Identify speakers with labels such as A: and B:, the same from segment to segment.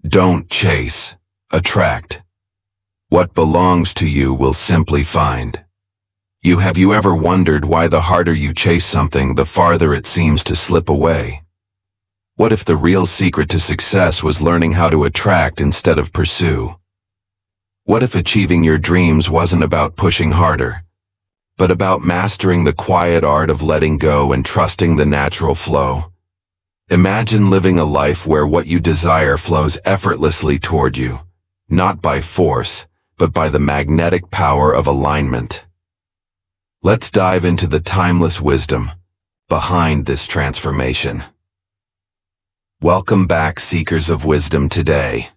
A: Don't chase, attract. What belongs to you will simply find. Have you ever wondered why the harder you chase something, the farther it seems to slip away? What if the real secret to success was learning how to attract instead of pursue? What if achieving your dreams wasn't about pushing harder, but about mastering the quiet art of letting go and trusting the natural flow? Imagine living a life where what you desire flows effortlessly toward you, not by force, but by the magnetic power of alignment. Let's dive into the timeless wisdom behind this transformation. Welcome back, seekers of wisdom. Today,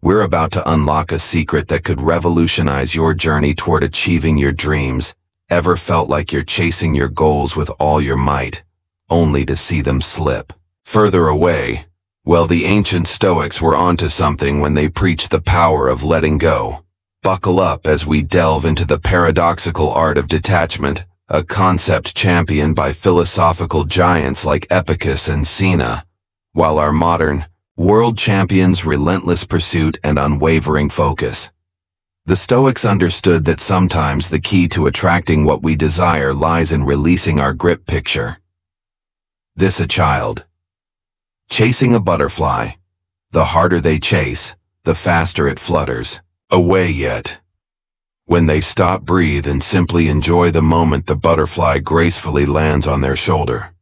A: we're about to unlock a secret that could revolutionize your journey toward achieving your dreams. Ever felt like you're chasing your goals with all your might, only to see them slip further away? Well, the ancient Stoics were onto something when they preached the power of letting go. Buckle up as we delve into the paradoxical art of detachment, a concept championed by philosophical giants like Epicus and Seneca, while our modern world champions relentless pursuit and unwavering focus. The Stoics understood that sometimes the key to attracting what we desire lies in releasing our grip. Picture this: a child chasing a butterfly. The harder they chase, the faster it flutters away, yet when they stop, breathe, and simply enjoy the moment, the butterfly gracefully lands on their shoulder.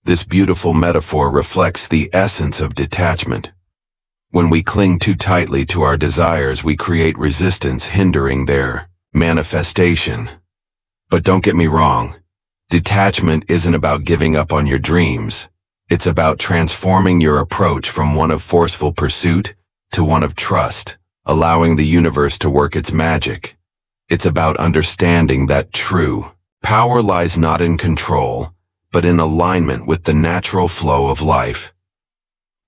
A: This beautiful metaphor reflects the essence of detachment. When we cling too tightly to our desires, we create resistance, hindering their manifestation. But don't get me wrong, detachment isn't about giving up on your dreams. It's about transforming your approach from one of forceful pursuit to one of trust, allowing the universe to work its magic. It's about understanding that true power lies not in control, but in alignment with the natural flow of life.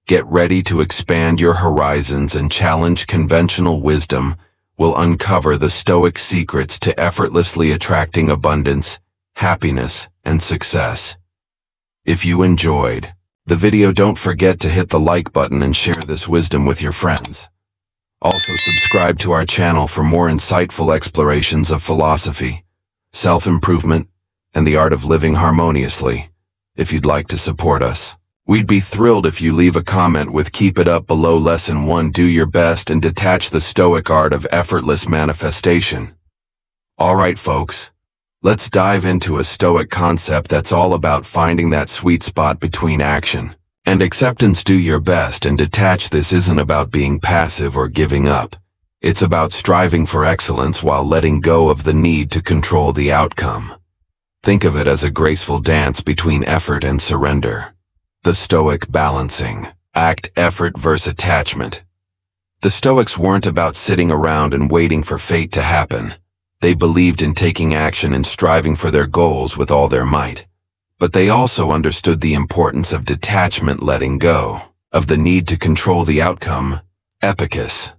A: Get ready to expand your horizons and challenge conventional wisdom. We'll uncover the Stoic secrets to effortlessly attracting abundance, happiness, and success. If you enjoyed the video, don't forget to hit the like button and share this wisdom with your friends. Also, subscribe to our channel for more insightful explorations of philosophy, self-improvement, and the art of living harmoniously. If you'd like to support us, we'd be thrilled if you leave a comment with "Keep it up" below. Lesson 1: do your best and detach, the Stoic art of effortless manifestation. Alright folks, let's dive into a Stoic concept that's all about finding that sweet spot between action and acceptance. Do your best and detach. This isn't about being passive or giving up. It's about striving for excellence while letting go of the need to control the outcome. Think of it as a graceful dance between effort and surrender. The Stoic balancing act: effort versus attachment. The Stoics weren't about sitting around and waiting for fate to happen. They believed in taking action and striving for their goals with all their might. But they also understood the importance of detachment, letting go of the need to control the outcome. Epicus,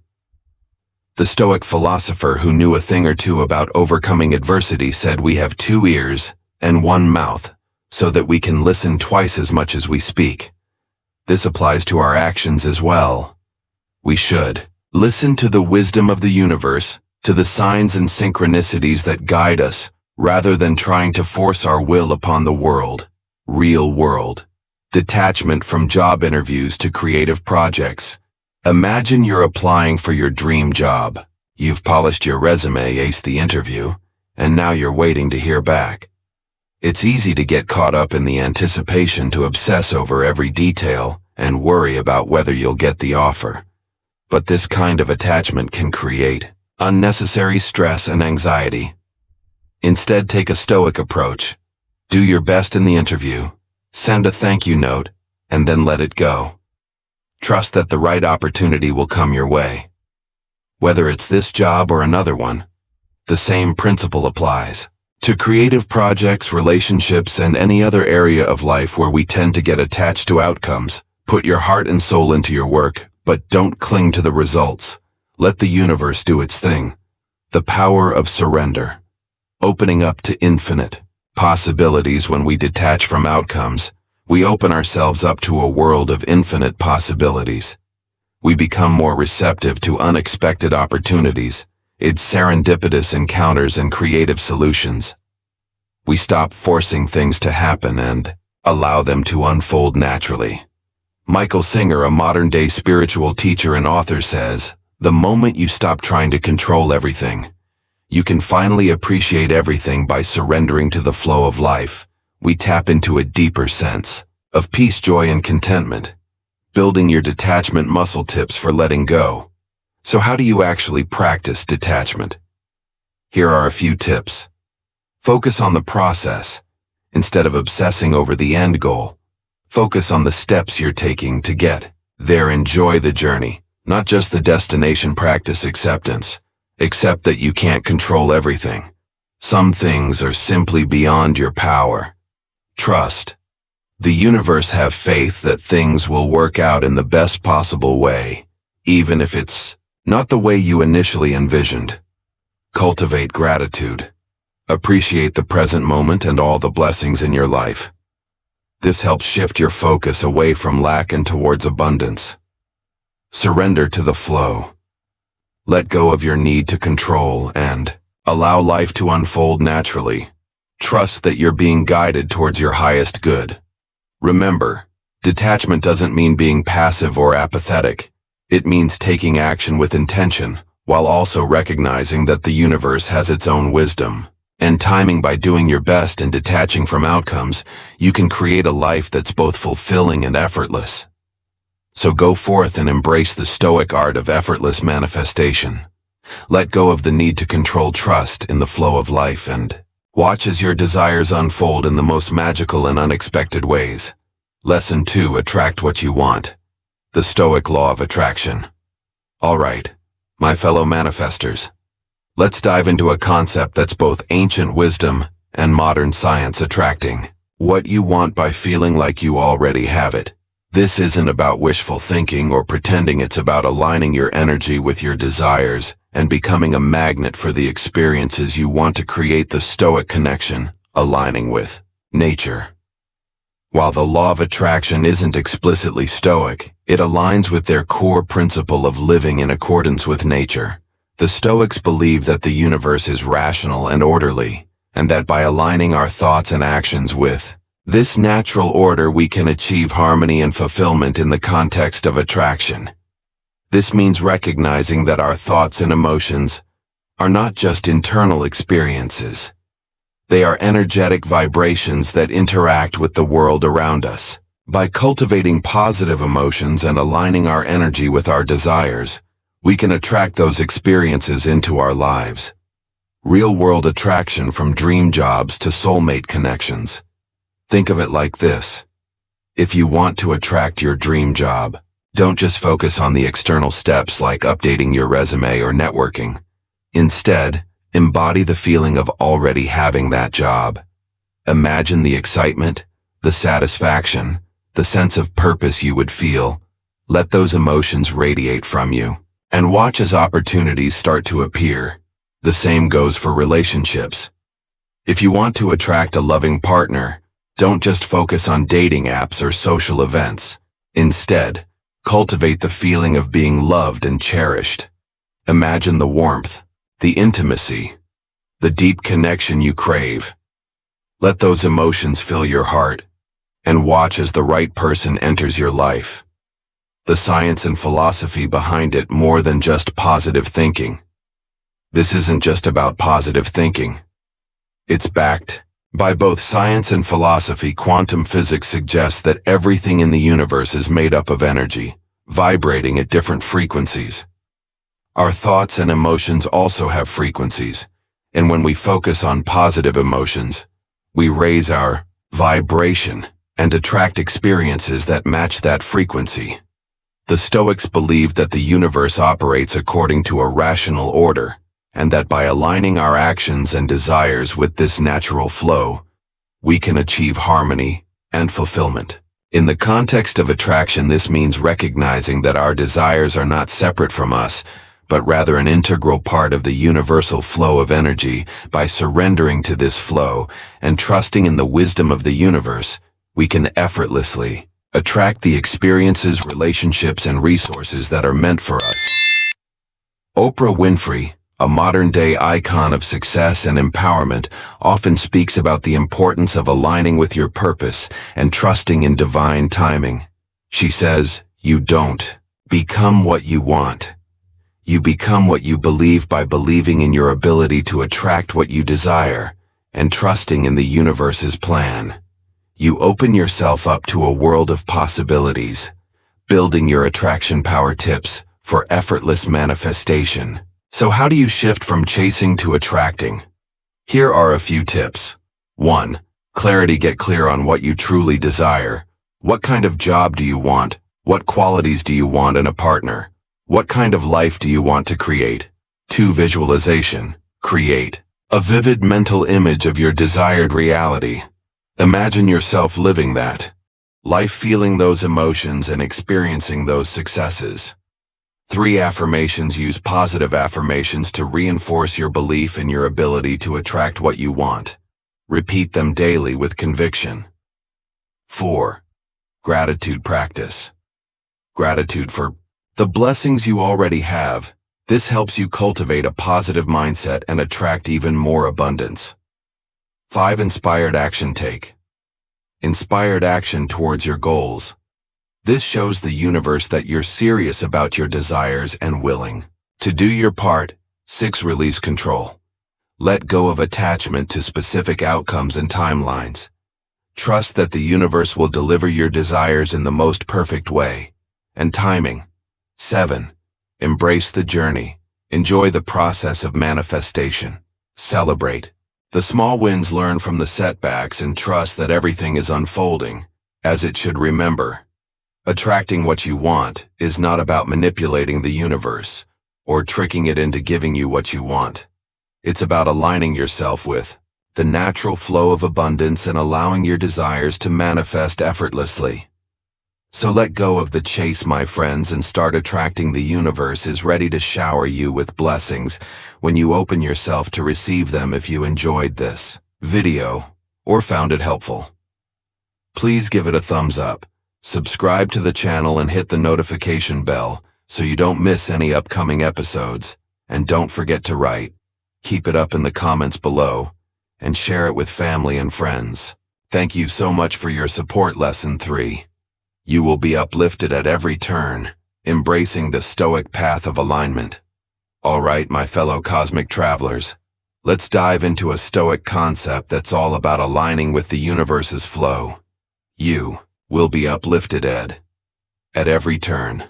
A: the Stoic philosopher who knew a thing or two about overcoming adversity, said, "We have 2 ears and 1 mouth, so that we can listen twice as much as we speak." This applies to our actions as well. We should listen to the wisdom of the universe, to the signs and synchronicities that guide us, rather than trying to force our will upon the world. Real world detachment: from job interviews to creative projects. Imagine you're applying for your dream job. You've polished your resume, aced the interview, and now you're waiting to hear back. It's easy to get caught up in the anticipation, to obsess over every detail and worry about whether you'll get the offer. But this kind of attachment can create unnecessary stress and anxiety. Instead, take a Stoic approach. Do your best in the interview, send a thank you note, and then let it go. Trust that the right opportunity will come your way. Whether it's this job or another one, the same principle applies to creative projects, relationships, and any other area of life where we tend to get attached to outcomes. Put your heart and soul into your work, but don't cling to the results. Let the universe do its thing. The power of surrender, opening up to infinite possibilities. When we detach from outcomes, we open ourselves up to a world of infinite possibilities. We become more receptive to unexpected opportunities, its serendipitous encounters and creative solutions. We stop forcing things to happen and allow them to unfold naturally. Michael Singer, a modern-day spiritual teacher and author, says, "The moment you stop trying to control everything, you can finally appreciate everything by surrendering to the flow of life. We tap into a deeper sense of peace, joy, and contentment, building your detachment muscle. Tips for letting go." So how do you actually practice detachment? Here are a few tips. Focus on the process. Instead of obsessing over the end goal, focus on the steps you're taking to get there. Enjoy the journey, not just the destination. Practice acceptance. Accept that you can't control everything. Some things are simply beyond your power. Trust the universe. Have faith that things will work out in the best possible way, even if it's not the way you initially envisioned. Cultivate gratitude. Appreciate the present moment and all the blessings in your life. This helps shift your focus away from lack and towards abundance. Surrender to the flow. Let go of your need to control and allow life to unfold naturally. Trust that you're being guided towards your highest good. Remember, detachment doesn't mean being passive or apathetic. It means taking action with intention, while also recognizing that the universe has its own wisdom and timing. By doing your best and detaching from outcomes, you can create a life that's both fulfilling and effortless. So go forth and embrace the stoic art of effortless manifestation. Let go of the need to control. Trust in the flow of life and watch as your desires unfold in the most magical and unexpected ways. Lesson 2. Attract what you want. The Stoic Law of Attraction. All right, my fellow manifestors, let's dive into a concept that's both ancient wisdom and modern science. Attracting what you want by feeling like you already have it. This isn't about wishful thinking or pretending. It's about aligning your energy with your desires and becoming a magnet for the experiences you want to create. The Stoic connection, aligning with nature. While the law of attraction isn't explicitly Stoic, it aligns with their core principle of living in accordance with nature. The Stoics believe that the universe is rational and orderly, and that by aligning our thoughts and actions with this natural order, we can achieve harmony and fulfillment in the context of attraction. This means recognizing that our thoughts and emotions are not just internal experiences. They are energetic vibrations that interact with the world around us. By cultivating positive emotions and aligning our energy with our desires, we can attract those experiences into our lives. Real-world attraction, from dream jobs to soulmate connections. Think of it like this. If you want to attract your dream job, don't just focus on the external steps like updating your resume or networking. Instead, embody the feeling of already having that job. Imagine the excitement, the satisfaction, the sense of purpose you would feel. Let those emotions radiate from you, and watch as opportunities start to appear. The same goes for relationships. If you want to attract a loving partner, don't just focus on dating apps or social events. Instead, cultivate the feeling of being loved and cherished. Imagine the warmth, the intimacy, the deep connection you crave. Let those emotions fill your heart, and watch as the right person enters your life. The science and philosophy behind it. More than just positive thinking. This isn't just about positive thinking. It's backed by both science and philosophy. Quantum physics suggests that everything in the universe is made up of energy, vibrating at different frequencies. Our thoughts and emotions also have frequencies, and when we focus on positive emotions, we raise our vibration and attract experiences that match that frequency. The Stoics believed that the universe operates according to a rational order, and that by aligning our actions and desires with this natural flow, we can achieve harmony and fulfillment. In the context of attraction, this means recognizing that our desires are not separate from us, but rather an integral part of the universal flow of energy. By surrendering to this flow and trusting in the wisdom of the universe, we can effortlessly Attract the experiences, relationships, and resources that are meant for us. Oprah Winfrey, a modern-day icon of success and empowerment, often speaks about the importance of aligning with your purpose and trusting in divine timing. She says, "You don't become what you want. You become what you believe by believing in your ability to attract what you desire and trusting in the universe's plan. You open yourself up to a world of possibilities, building your attraction power tips for effortless manifestation." So how do you shift from chasing to attracting? Here are a few tips. 1. Clarity. Get clear on what you truly desire. What kind of job do you want? What qualities do you want in a partner? What kind of life do you want to create? 2. Visualization. Create a vivid mental image of your desired reality. Imagine yourself living that life, feeling those emotions and experiencing those successes. 3. Affirmations. Use positive affirmations to reinforce your belief in your ability to attract what you want. Repeat them daily with conviction. 4. Gratitude practice. Gratitude for the blessings you already have. This helps you cultivate a positive mindset and attract even more abundance. 5. Inspired action. Take inspired action towards your goals. This shows the universe that you're serious about your desires and willing to do your part. 6. Release control. Let go of attachment to specific outcomes and timelines. Trust that the universe will deliver your desires in the most perfect way and timing. 7. Embrace the journey. Enjoy the process of manifestation. Celebrate the small wins, learn from the setbacks, and trust that everything is unfolding as it should. Remember, attracting what you want is not about manipulating the universe or tricking it into giving you what you want. It's about aligning yourself with the natural flow of abundance and allowing your desires to manifest effortlessly. So let go of the chase, my friends, and start attracting. The universe is ready to shower you with blessings when you open yourself to receive them. If you enjoyed this video or found it helpful, please give it a thumbs up. Subscribe to the channel and hit the notification bell so you don't miss any upcoming episodes. And don't forget to write, keep it up in the comments below, and share it with family and friends. Thank you so much for your support. Lesson 3. You will be uplifted at every turn, embracing the stoic path of alignment. All right, my fellow cosmic travelers, let's dive into a stoic concept that's all about aligning with the universe's flow. You will be uplifted at every turn.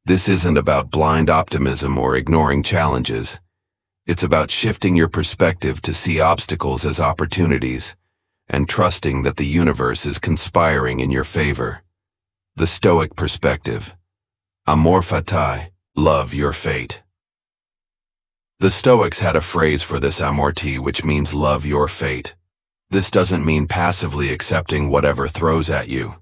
A: This isn't about blind optimism or ignoring challenges. It's about shifting your perspective to see obstacles as opportunities and trusting that the universe is conspiring in your favor. The Stoic perspective. Amor fati, love your fate. The Stoics had a phrase for this, amorti, which means love your fate. This doesn't mean passively accepting whatever throws at you.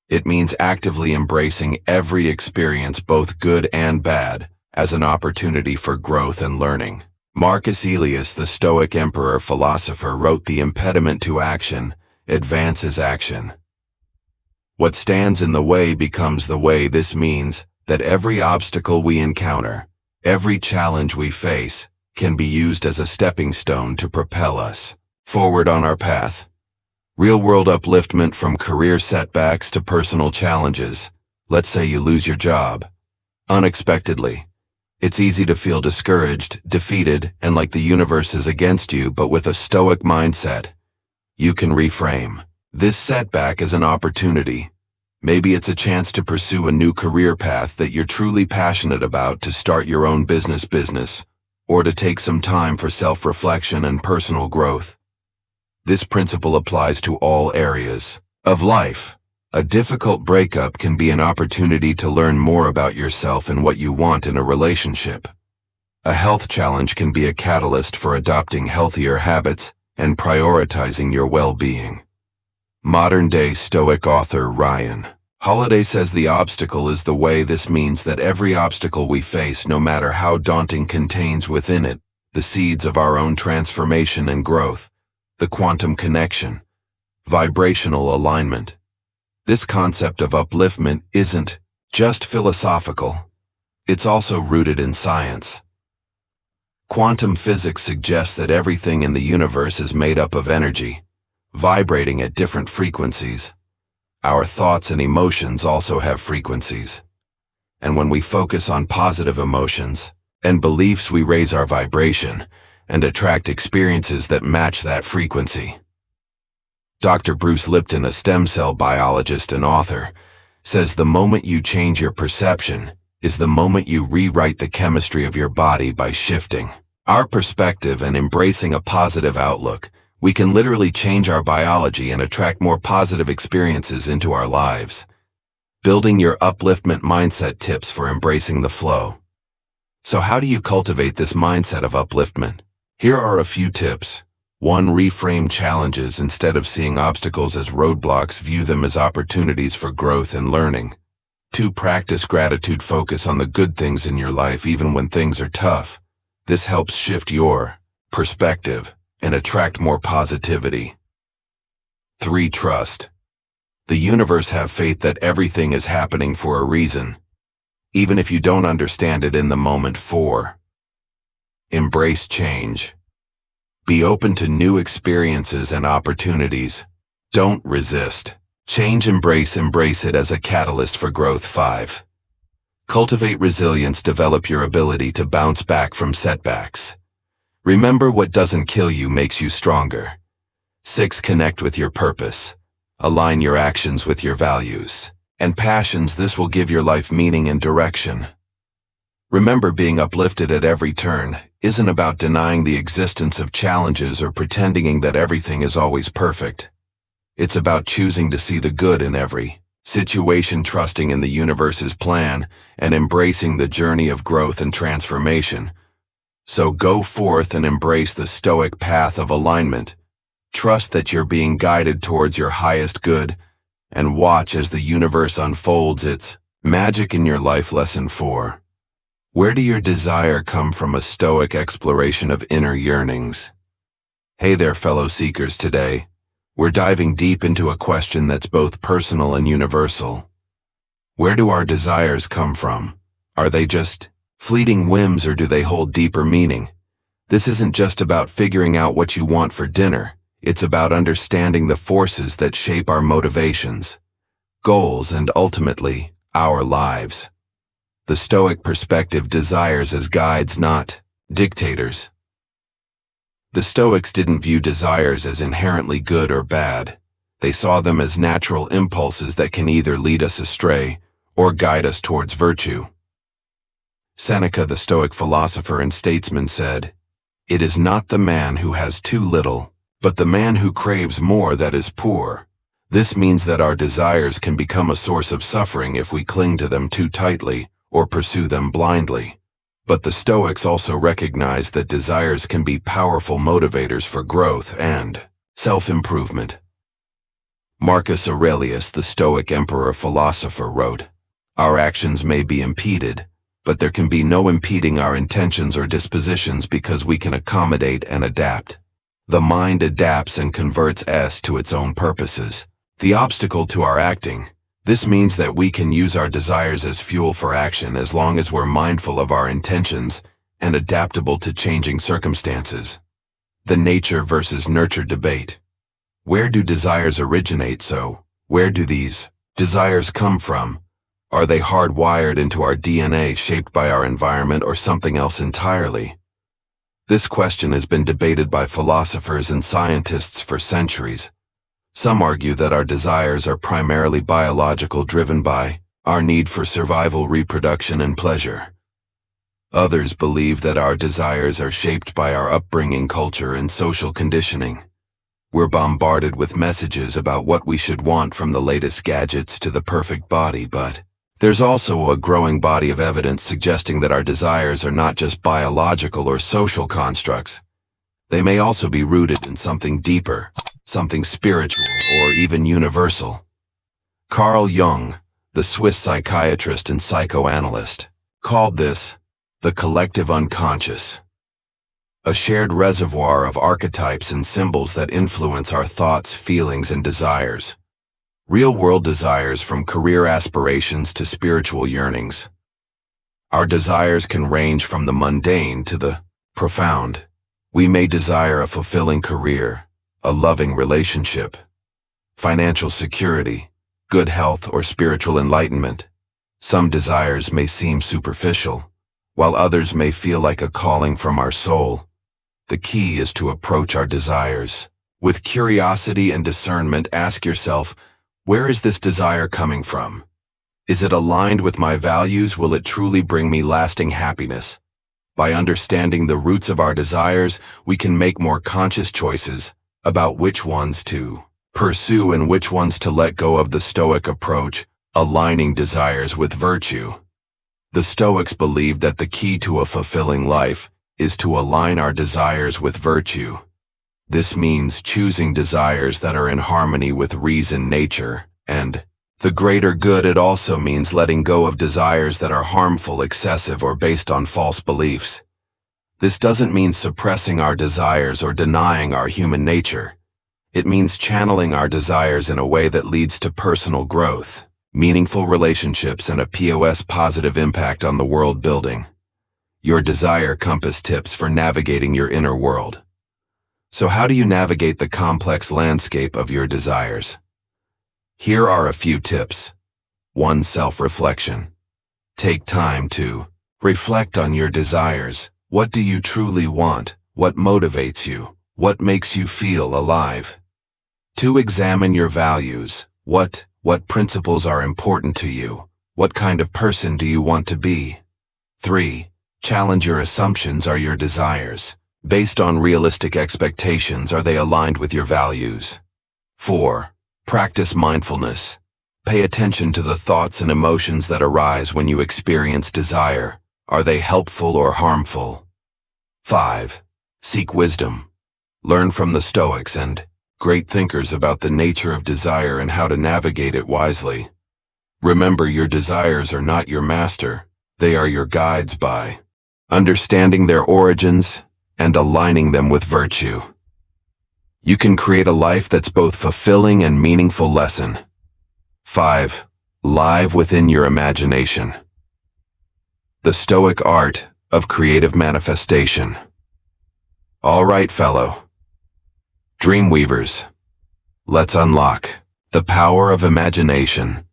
A: It means actively embracing every experience, both good and bad, as an opportunity for growth and learning. Marcus Aurelius, the Stoic emperor-philosopher, wrote, "The impediment to action advances action. What stands in the way becomes the way." This means that every obstacle we encounter, every challenge we face, can be used as a stepping stone to propel us forward on our path. Real-world upliftment, from career setbacks to personal challenges. Let's say you lose your job unexpectedly. It's easy to feel discouraged, defeated, and like the universe is against you, but with a Stoic mindset, you can reframe this setback as an opportunity. Maybe it's a chance to pursue a new career path that you're truly passionate about, to start your own business, or to take some time for self-reflection and personal growth. This principle applies to all areas of life. A difficult breakup can be an opportunity to learn more about yourself and what you want in a relationship. A health challenge can be a catalyst for adopting healthier habits and prioritizing your well-being. Modern-day Stoic author Ryan Holiday says, "The obstacle is the way." This means that every obstacle we face, no matter how daunting, contains within it the seeds of our own transformation and growth. The quantum connection, vibrational alignment. This concept of upliftment isn't just philosophical. It's also rooted in science. Quantum physics suggests that everything in the universe is made up of energy, vibrating at different frequencies. Our thoughts and emotions also have frequencies. And when we focus on positive emotions and beliefs, we raise our vibration and attract experiences that match that frequency. Dr. Bruce Lipton, a stem cell biologist and author, says the moment you change your perception is the moment you rewrite the chemistry of your body by shifting our perspective and embracing a positive outlook. We can literally change our biology and attract more positive experiences into our lives. Building your upliftment mindset tips for embracing the flow. So how do you cultivate this mindset of upliftment? Here are a few tips. 1. Reframe challenges. Instead of seeing obstacles as roadblocks, view them as opportunities for growth and learning. 2. Practice gratitude. Focus on the good things in your life even when things are tough. This helps shift your perspective and attract more positivity. 3. Trust. The universe. Have faith that everything is happening for a reason, even if you don't understand it in the moment. 4. Embrace change. Be open to new experiences and opportunities. Don't resist change. Embrace it as a catalyst for growth. 5. Cultivate resilience. Develop your ability to bounce back from setbacks. Remember, what doesn't kill you makes you stronger. 6. Connect with your purpose. Align your actions with your values and passions. This will give your life meaning and direction. Remember, being uplifted at every turn isn't about denying the existence of challenges or pretending that everything is always perfect. It's about choosing to see the good in every situation, trusting in the universe's plan, and embracing the journey of growth and transformation. So go forth and embrace the stoic path of alignment. Trust that you're being guided towards your highest good, and watch as the universe unfolds its magic in your life. Lesson 4. Where do your desire come from? A stoic exploration of inner yearnings. Hey there, fellow seekers. Today, we're diving deep into a question that's both personal and universal. Where do our desires come from? Are they just fleeting whims, or do they hold deeper meaning? This isn't just about figuring out what you want for dinner. It's about understanding the forces that shape our motivations, goals, and ultimately, our lives. The Stoic perspective: desires as guides, not dictators. The Stoics didn't view desires as inherently good or bad. They saw them as natural impulses that can either lead us astray or guide us towards virtue. Seneca, the Stoic philosopher and statesman, said, "It is not the man who has too little, but the man who craves more that is poor." This means that our desires can become a source of suffering if we cling to them too tightly or pursue them blindly. But the Stoics also recognize that desires can be powerful motivators for growth and self-improvement. Marcus Aurelius, the Stoic emperor-philosopher, wrote, "Our actions may be impeded, but there can be no impeding our intentions or dispositions because we can accommodate and adapt. The mind adapts and converts to its own purposes, the obstacle to our acting." This means that we can use our desires as fuel for action as long as we're mindful of our intentions and adaptable to changing circumstances. The nature versus nurture debate. Where do desires originate? So, where do these desires come from? Are they hardwired into our DNA, shaped by our environment, or something else entirely? This question has been debated by philosophers and scientists for centuries. Some argue that our desires are primarily biological, driven by our need for survival, reproduction, and pleasure. Others believe that our desires are shaped by our upbringing, culture, and social conditioning. We're bombarded with messages about what we should want, from the latest gadgets to the perfect body, but there's also a growing body of evidence suggesting that our desires are not just biological or social constructs. They may also be rooted in something deeper, something spiritual, or even universal. Carl Jung, the Swiss psychiatrist and psychoanalyst, called this the collective unconscious, a shared reservoir of archetypes and symbols that influence our thoughts, feelings, and desires. Real-world desires, from career aspirations to spiritual yearnings. Our desires can range from the mundane to the profound. We may desire a fulfilling career, a loving relationship, financial security, good health, or spiritual enlightenment. Some desires may seem superficial, while others may feel like a calling from our soul. The key is to approach our desires with curiosity and discernment. Ask yourself, where is this desire coming from? Is it aligned with my values? Will it truly bring me lasting happiness? By understanding the roots of our desires, we can make more conscious choices about which ones to pursue and which ones to let go of. The Stoic approach, aligning desires with virtue. The Stoics believed that the key to a fulfilling life is to align our desires with virtue. This means choosing desires that are in harmony with reason, nature, and the greater good. It also means letting go of desires that are harmful, excessive, or based on false beliefs. This doesn't mean suppressing our desires or denying our human nature. It means channeling our desires in a way that leads to personal growth, meaningful relationships, and a positive impact on the world building. Your desire compass tips for navigating your inner world. So how do you navigate the complex landscape of your desires? Here are a few tips. 1. Self-reflection. Take time to reflect on your desires. What do you truly want? What motivates you? What makes you feel alive? 2. Examine your values. What principles are important to you? What kind of person do you want to be? 3. Challenge your assumptions. Are your desires based on realistic expectations? Are they aligned with your values? 4. Practice mindfulness. Pay attention to the thoughts and emotions that arise when you experience desire. Are they helpful or harmful? 5. Seek wisdom. Learn from the Stoics and great thinkers about the nature of desire and how to navigate it wisely. Remember, your desires are not your master. They are your guides. By understanding their origins and aligning them with virtue, you can create a life that's both fulfilling and meaningful. Lesson 5. Live within your imagination. The Stoic art of creative manifestation. All right, fellow dreamweavers, let's unlock the power of imagination.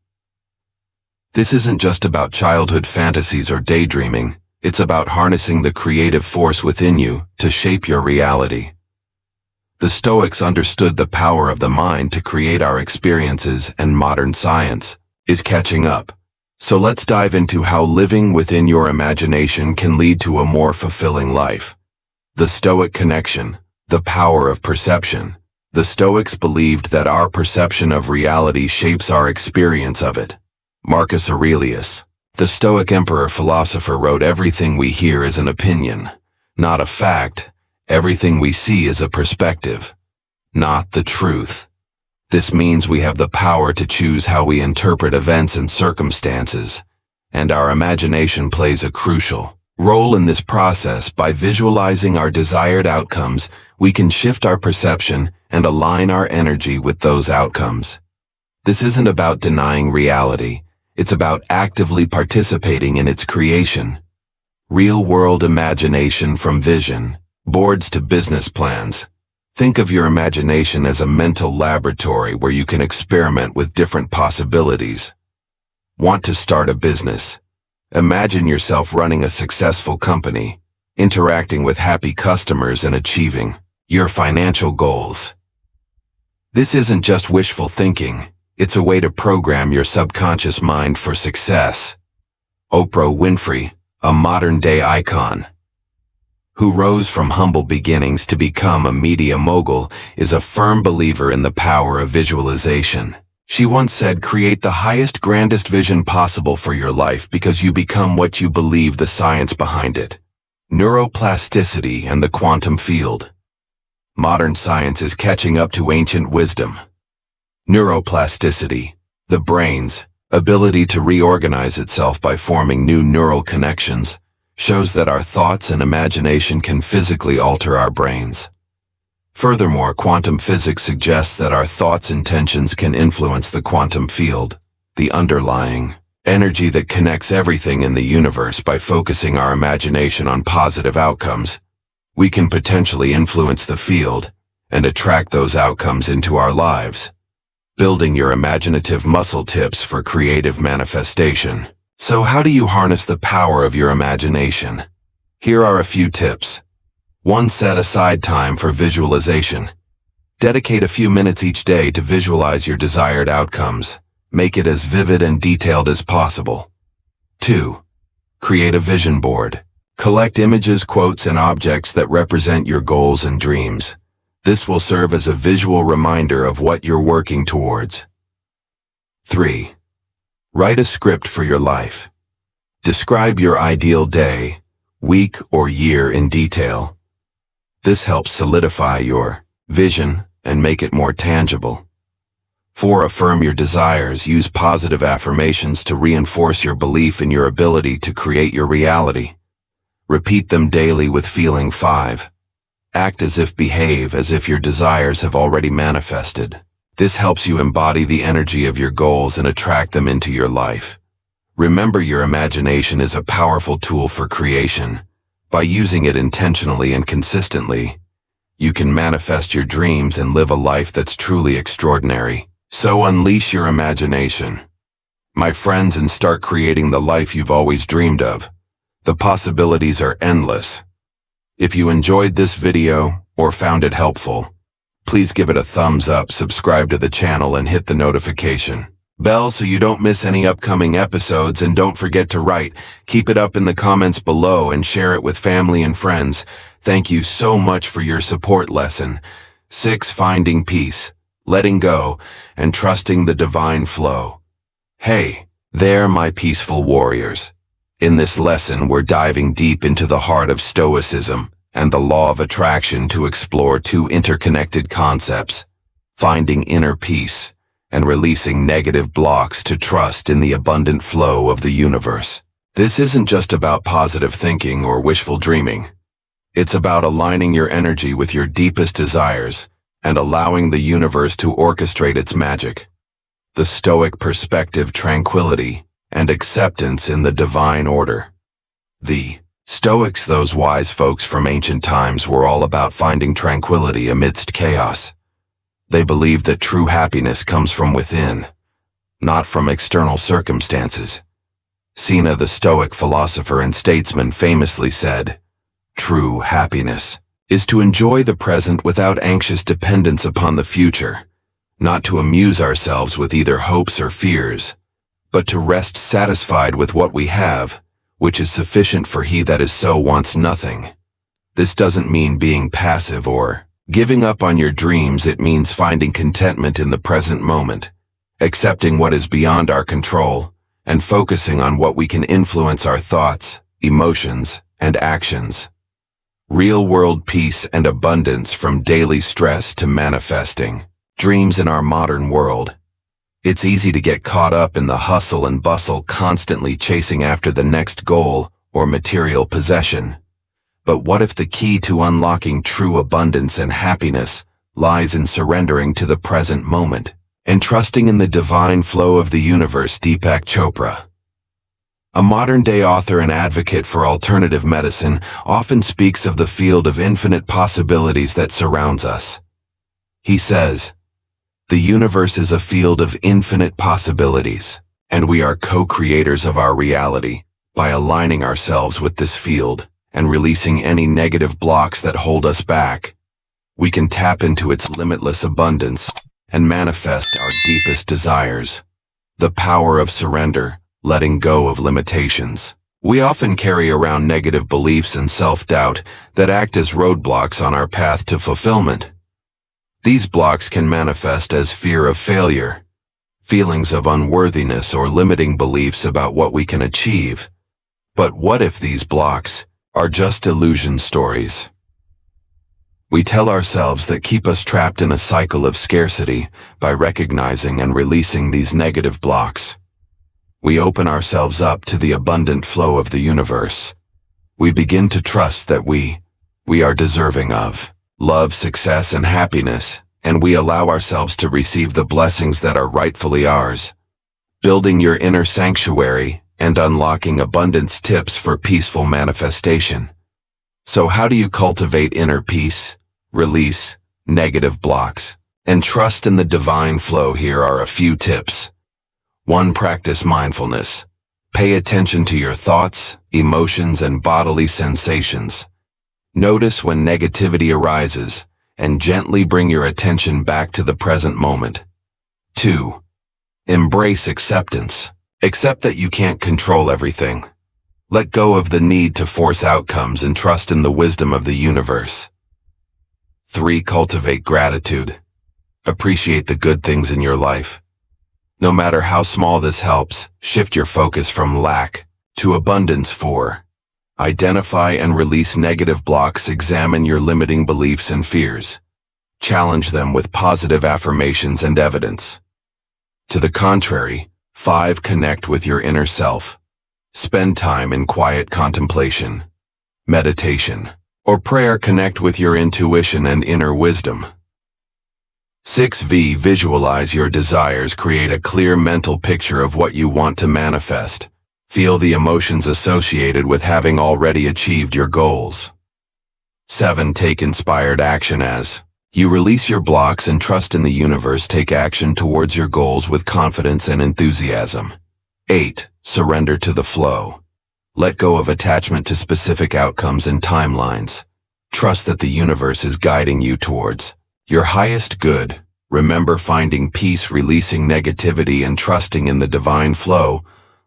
A: This isn't just about childhood fantasies or daydreaming. It's about harnessing the creative force within you to shape your reality. The Stoics understood the power of the mind to create our experiences, and modern science is catching up. So let's dive into how living within your imagination can lead to a more fulfilling life. The Stoic connection, the power of perception. The Stoics believed that our perception of reality shapes our experience of it. Marcus Aurelius, the Stoic emperor-philosopher, wrote, "Everything we hear is an opinion, not a fact. Everything we see is a perspective, not the truth." This means we have the power to choose how we interpret events and circumstances, and our imagination plays a crucial role in this process. By visualizing our desired outcomes, we can shift our perception and align our energy with those outcomes. This isn't about denying reality. It's about actively participating in its creation. Real-world imagination, from vision boards to business plans. Think of your imagination as a mental laboratory where you can experiment with different possibilities. Want to start a business? Imagine yourself running a successful company, interacting with happy customers, and achieving your financial goals. This isn't just wishful thinking. It's a way to program your subconscious mind for success. Oprah Winfrey, a modern-day icon who rose from humble beginnings to become a media mogul, is a firm believer in the power of visualization. She once said, "Create the highest, grandest vision possible for your life because you become what you believe." The science behind it. Neuroplasticity and the quantum field. Modern science is catching up to ancient wisdom. Neuroplasticity, the brain's ability to reorganize itself by forming new neural connections, shows that our thoughts and imagination can physically alter our brains. Furthermore, quantum physics suggests that our thoughts and intentions can influence the quantum field, the underlying energy that connects everything in the universe. By focusing our imagination on positive outcomes, we can potentially influence the field and attract those outcomes into our lives. Building your imaginative muscle tips for creative manifestation. So how do you harness the power of your imagination? Here are a few tips. 1. Set aside time for visualization. Dedicate a few minutes each day to visualize your desired outcomes. Make it as vivid and detailed as possible. 2. Create a vision board. Collect images, quotes, and objects that represent your goals and dreams. This will serve as a visual reminder of what you're working towards. 3. Write a script for your life. Describe your ideal day, week, or year in detail. This helps solidify your vision and make it more tangible. 4. Affirm your desires. Use positive affirmations to reinforce your belief in your ability to create your reality. Repeat them daily with feeling. 5. Act as if, behave as if your desires have already manifested. This helps you embody the energy of your goals and attract them into your life. Remember, your imagination is a powerful tool for creation. By using it intentionally and consistently, you can manifest your dreams and live a life that's truly extraordinary. So unleash your imagination, my friends, and start creating the life you've always dreamed of. The possibilities are endless. If you enjoyed this video or found it helpful, please give it a thumbs up, subscribe to the channel, and hit the notification bell so you don't miss any upcoming episodes. And don't forget to write, keep it up in the comments below, and share it with family and friends. Thank you so much for your support. Lesson 6. Finding peace, letting go, and trusting the divine flow. Hey there, my peaceful warriors. In this lesson, we're diving deep into the heart of Stoicism and the law of attraction to explore two interconnected concepts: finding inner peace and releasing negative blocks to trust in the abundant flow of the universe. This isn't just about positive thinking or wishful dreaming. It's about aligning your energy with your deepest desires and allowing the universe to orchestrate its magic. The Stoic perspective: tranquility and acceptance in the divine order. The Stoics, those wise folks from ancient times, were all about finding tranquility amidst chaos. They believed that true happiness comes from within, not from external circumstances. Seneca, the Stoic philosopher and statesman, famously said, "True happiness is to enjoy the present without anxious dependence upon the future, not to amuse ourselves with either hopes or fears, but to rest satisfied with what we have, which is sufficient for he that is so wants nothing." This doesn't mean being passive or giving up on your dreams. It means finding contentment in the present moment, accepting what is beyond our control, and focusing on what we can influence: our thoughts, emotions, and actions. Real-world peace and abundance, from daily stress to manifesting dreams in our modern world. It's easy to get caught up in the hustle and bustle, constantly chasing after the next goal or material possession. But what if the key to unlocking true abundance and happiness lies in surrendering to the present moment and trusting in the divine flow of the universe? Deepak Chopra, a modern-day author and advocate for alternative medicine, often speaks of the field of infinite possibilities that surrounds us. He says, "The universe is a field of infinite possibilities, and we are co-creators of our reality. By aligning ourselves with this field and releasing any negative blocks that hold us back, we can tap into its limitless abundance and manifest our deepest desires." The power of surrender, letting go of limitations. We often carry around negative beliefs and self-doubt that act as roadblocks on our path to fulfillment. These blocks can manifest as fear of failure, feelings of unworthiness, or limiting beliefs about what we can achieve. But what if these blocks are just illusion stories we tell ourselves that keep us trapped in a cycle of scarcity? By recognizing and releasing these negative blocks, we open ourselves up to the abundant flow of the universe. We begin to trust that we are deserving of love, success, and happiness, and we allow ourselves to receive the blessings that are rightfully ours. Building your inner sanctuary and unlocking abundance tips for peaceful manifestation. So how do you cultivate inner peace, release negative blocks, and trust in the divine flow? Here are a few tips. 1. Practice mindfulness. Pay attention to your thoughts, emotions, and bodily sensations. Notice when negativity arises, and gently bring your attention back to the present moment. 2. Embrace acceptance. Accept that you can't control everything. Let go of the need to force outcomes and trust in the wisdom of the universe. 3. Cultivate gratitude. Appreciate the good things in your life. No matter how small this helps, shift your focus from lack to abundance. 4. Identify and release negative blocks. Examine your limiting beliefs and fears. Challenge them with positive affirmations and evidence. To the contrary, 5. Connect with your inner self. Spend time in quiet contemplation, meditation, or prayer. Connect with your intuition and inner wisdom. 6. Visualize your desires. Create a clear mental picture of what you want to manifest. Feel the emotions associated with having already achieved your goals. 7. Take inspired action. As you release your blocks and trust in the universe, take action towards your goals with confidence and enthusiasm. 8. Surrender to the flow. Let go of attachment to specific outcomes and timelines. Trust that the universe is guiding you towards your highest good. Remember, finding peace, releasing negativity, and trusting in the divine flow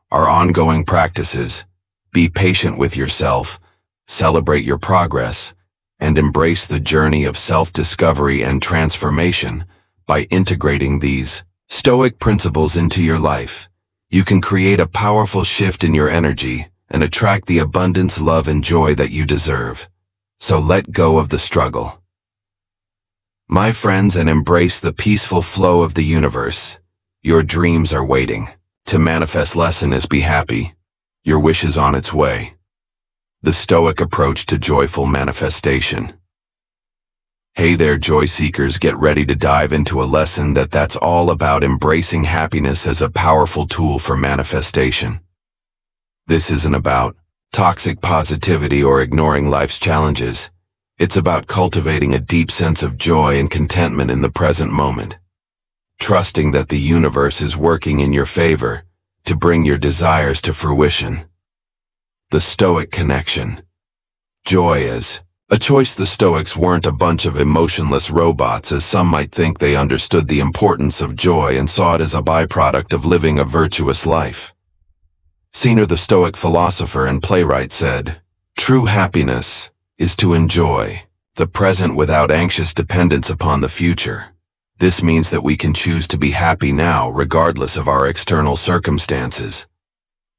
A: are ongoing practices. Be patient with yourself, celebrate your progress, and embrace the journey of self-discovery and transformation. By integrating these Stoic principles into your life, you can create a powerful shift in your energy and attract the abundance, love, and joy that you deserve. So let go of the struggle, my friends, and embrace the peaceful flow of the universe. Your dreams are waiting to manifest. Lesson is: be happy. Your wish is on its way. The Stoic approach to joyful manifestation. Hey there, joy seekers, get ready to dive into a lesson that's all about embracing happiness as a powerful tool for manifestation. This isn't about toxic positivity or ignoring life's challenges. It's about cultivating a deep sense of joy and contentment in the present moment, trusting that the universe is working in your favor to bring your desires to fruition. The Stoic connection. Joy is a choice. The Stoics weren't a bunch of emotionless robots, as some might think. They understood the importance of joy and saw it as a byproduct of living a virtuous life. Seneca, the Stoic philosopher and playwright, said, "True happiness is to enjoy the present without anxious dependence upon the future." This means that we can choose to be happy now regardless of our external circumstances.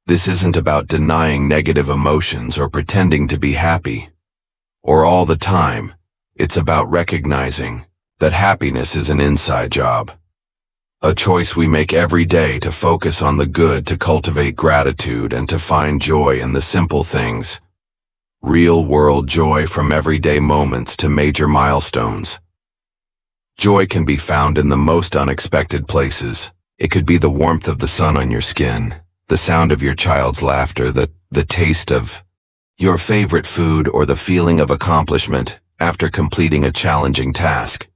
A: This isn't about denying negative emotions or pretending to be happy or all the time. It's about recognizing that happiness is an inside job, a choice we make every day to focus on the good, to cultivate gratitude, and to find joy in the simple things. Real-world joy, from everyday moments to major milestones. Joy can be found in the most unexpected places. It could be the warmth of the sun on your skin, the sound of your child's laughter, the taste of your favorite food, or the feeling of accomplishment after completing a challenging task.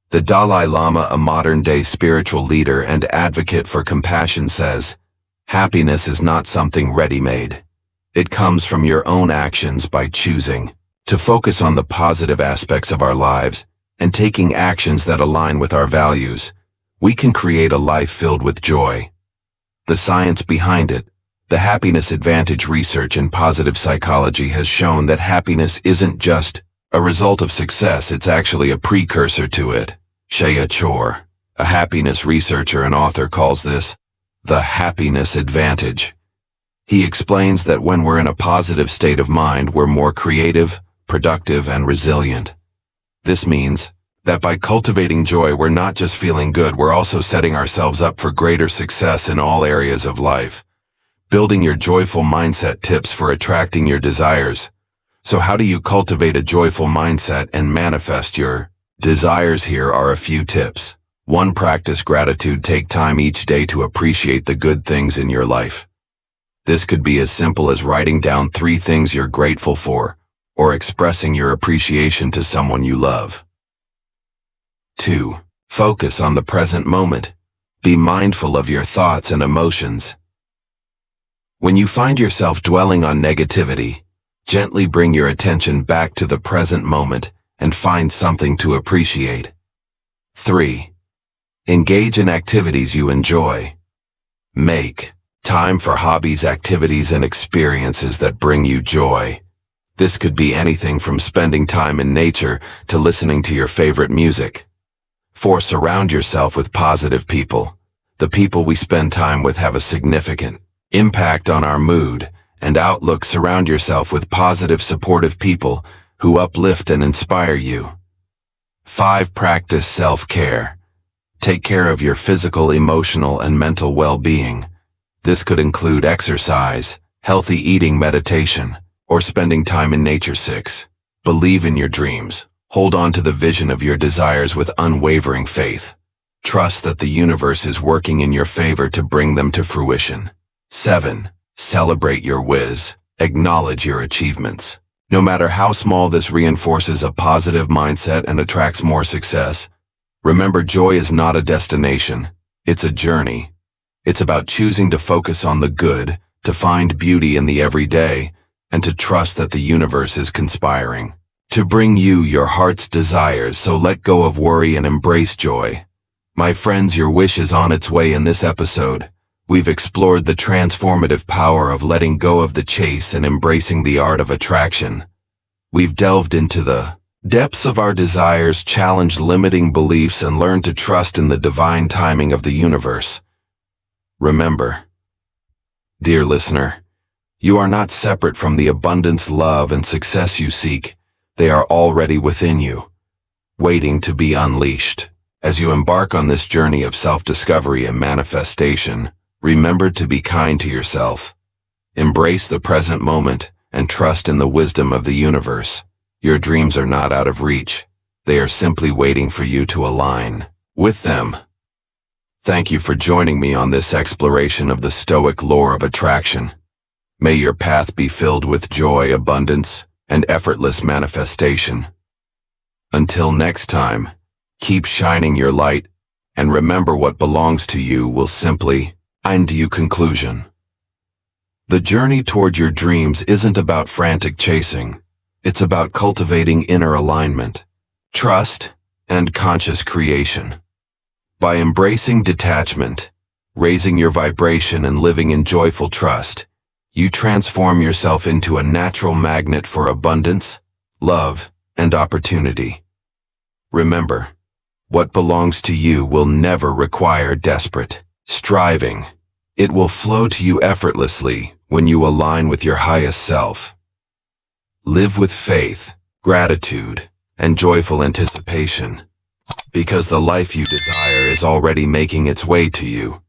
A: The Dalai Lama, a modern-day spiritual leader and advocate for compassion, says, "Happiness is not something ready-made. It comes from your own actions. By choosing to focus on the positive aspects of our lives and taking actions that align with our values, we can create a life filled with joy." The science behind it. The happiness advantage research in positive psychology has shown that happiness isn't just a result of success, it's actually a precursor to it. Shea Chor, a happiness researcher and author, calls this the happiness advantage. He explains that when we're in a positive state of mind, we're more creative, productive, and resilient. This means that by cultivating joy, we're not just feeling good, we're also setting ourselves up for greater success in all areas of life. Building your joyful mindset. Tips for attracting your desires. So how do you cultivate a joyful mindset and manifest your desires? Here are a few tips. 1. Practice gratitude. Take time each day to appreciate the good things in your life. This could be as simple as writing down 3 things you're grateful for, or expressing your appreciation to someone you love. 2. Focus on the present moment. Be mindful of your thoughts and emotions. When you find yourself dwelling on negativity, gently bring your attention back to the present moment and find something to appreciate. 3. Engage in activities you enjoy. Make time for hobbies, activities, and experiences that bring you joy. This could be anything from spending time in nature to listening to your favorite music. 4. Surround yourself with positive people. The people we spend time with have a significant impact on our mood and outlook. Surround yourself with positive, supportive people who uplift and inspire you. 5. Practice self-care. Take care of your physical, emotional, and mental well-being. This could include exercise, healthy eating, meditation, or spending time in nature. 6. Believe in your dreams. Hold on to the vision of your desires with unwavering faith. Trust that the universe is working in your favor to bring them to fruition. 7. Celebrate your wins. Acknowledge your achievements. No matter how small, this reinforces a positive mindset and attracts more success. Remember, joy is not a destination. It's a journey. It's about choosing to focus on the good, to find beauty in the everyday, and to trust that the universe is conspiring to bring you your heart's desires. So let go of worry and embrace joy. My friends, your wish is on its way. In this episode, we've explored the transformative power of letting go of the chase and embracing the art of attraction. We've delved into the depths of our desires, challenged limiting beliefs, and learned to trust in the divine timing of the universe. Remember, dear listener, you are not separate from the abundance, love, and success you seek. They are already within you, waiting to be unleashed. As you embark on this journey of self-discovery and manifestation, remember to be kind to yourself. Embrace the present moment and trust in the wisdom of the universe. Your dreams are not out of reach. They are simply waiting for you to align with them. Thank you for joining me on this exploration of the Stoic lore of attraction. May your path be filled with joy, abundance, and effortless manifestation. Until next time, keep shining your light, and remember, what belongs to you will simply find you. Conclusion. The journey toward your dreams isn't about frantic chasing. It's about cultivating inner alignment, trust, and conscious creation. By embracing detachment, raising your vibration, and living in joyful trust, you transform yourself into a natural magnet for abundance, love, and opportunity. Remember, what belongs to you will never require desperate striving. It will flow to you effortlessly when you align with your highest self. Live with faith, gratitude, and joyful anticipation, because the life you desire is already making its way to you.